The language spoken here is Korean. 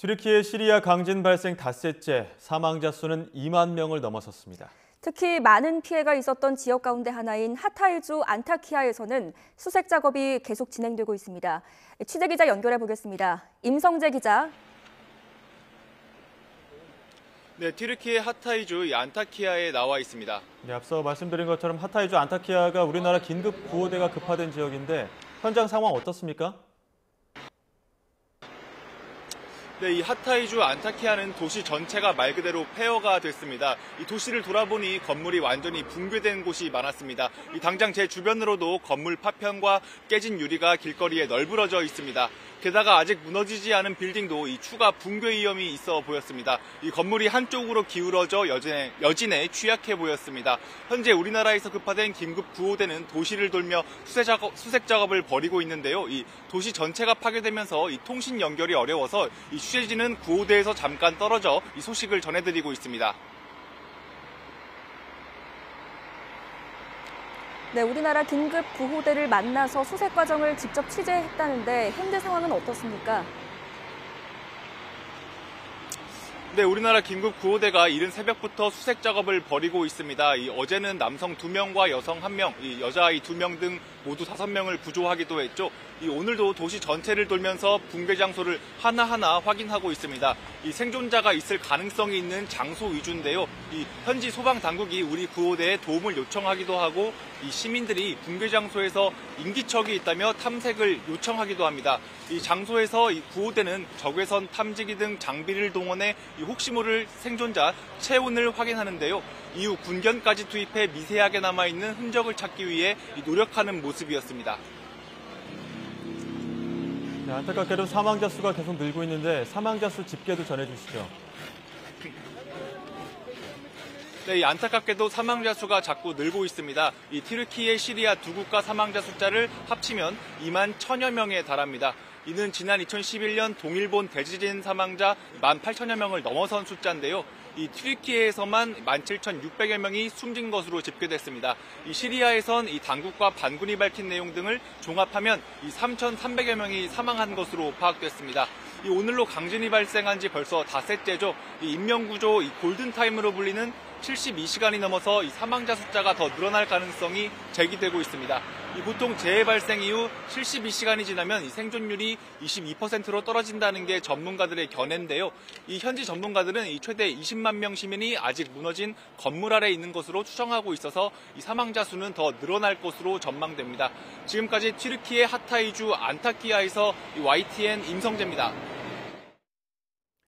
튀르키예 시리아 강진 발생 닷새째 사망자 수는 2만 명을 넘어섰습니다. 특히 많은 피해가 있었던 지역 가운데 하나인 하타이주 안타키아에서는 수색 작업이 계속 진행되고 있습니다. 취재 기자 연결해 보겠습니다. 임성재 기자. 네, 튀르키예 하타이주 안타키아에 나와 있습니다. 네, 앞서 말씀드린 것처럼 하타이주 안타키아가 우리나라 긴급 구호대가 급파된 지역인데 현장 상황 어떻습니까? 네, 이 하타이주 안타키아는 도시 전체가 말 그대로 폐허가 됐습니다. 이 도시를 돌아보니 건물이 완전히 붕괴된 곳이 많았습니다. 이 당장 제 주변으로도 건물 파편과 깨진 유리가 길거리에 널브러져 있습니다. 게다가 아직 무너지지 않은 빌딩도 이 추가 붕괴 위험이 있어 보였습니다. 이 건물이 한쪽으로 기울어져 여진에 취약해 보였습니다. 현재 우리나라에서 급파된 긴급 구호대는 도시를 돌며 수색 작업을 벌이고 있는데요. 이 도시 전체가 파괴되면서 이 통신 연결이 어려워서 이 취재진은 구호대에서 잠깐 떨어져 이 소식을 전해드리고 있습니다. 네, 우리나라 긴급 구호대를 만나서 수색 과정을 직접 취재했다는데 현재 상황은 어떻습니까? 네, 우리나라 긴급 구호대가 이른 새벽부터 수색 작업을 벌이고 있습니다. 어제는 남성 2명과 여성 1명, 여자아이 2명 등 모두 5명을 구조하기도 했죠. 오늘도 도시 전체를 돌면서 붕괴 장소를 하나하나 확인하고 있습니다. 생존자가 있을 가능성이 있는 장소 위주인데요. 현지 소방 당국이 우리 구호대에 도움을 요청하기도 하고 시민들이 붕괴 장소에서 인기척이 있다며 탐색을 요청하기도 합니다. 이 장소에서 구호대는 적외선 탐지기 등 장비를 동원해 혹시 모를 생존자 체온을 확인하는데요. 이후 군견까지 투입해 미세하게 남아있는 흔적을 찾기 위해 노력하는 모습이었습니다. 네, 안타깝게도 사망자 수가 계속 늘고 있는데 사망자 수 집계도 전해주시죠. 네, 안타깝게도 사망자 수가 자꾸 늘고 있습니다. 튀르키예, 시리아 두 국가 사망자 숫자를 합치면 2만 1,000여 명에 달합니다. 이는 지난 2011년 동일본 대지진 사망자 18,000여 명을 넘어선 숫자인데요. 튀르키예에서만 17,600여 명이 숨진 것으로 집계됐습니다. 시리아에선 당국과 반군이 밝힌 내용 등을 종합하면 3,300여 명이 사망한 것으로 파악됐습니다. 오늘로 강진이 발생한 지 벌써 닷새째죠. 인명구조 골든타임으로 불리는 72시간이 넘어서 사망자 숫자가 더 늘어날 가능성이 제기되고 있습니다. 보통 재해 발생 이후 72시간이 지나면 생존율이 22%로 떨어진다는 게 전문가들의 견해인데요. 현지 전문가들은 최대 20만 명 시민이 아직 무너진 건물 아래 있는 것으로 추정하고 있어서 사망자 수는 더 늘어날 것으로 전망됩니다. 지금까지 튀르키예 하타이주 안타키아에서 YTN 임성재입니다.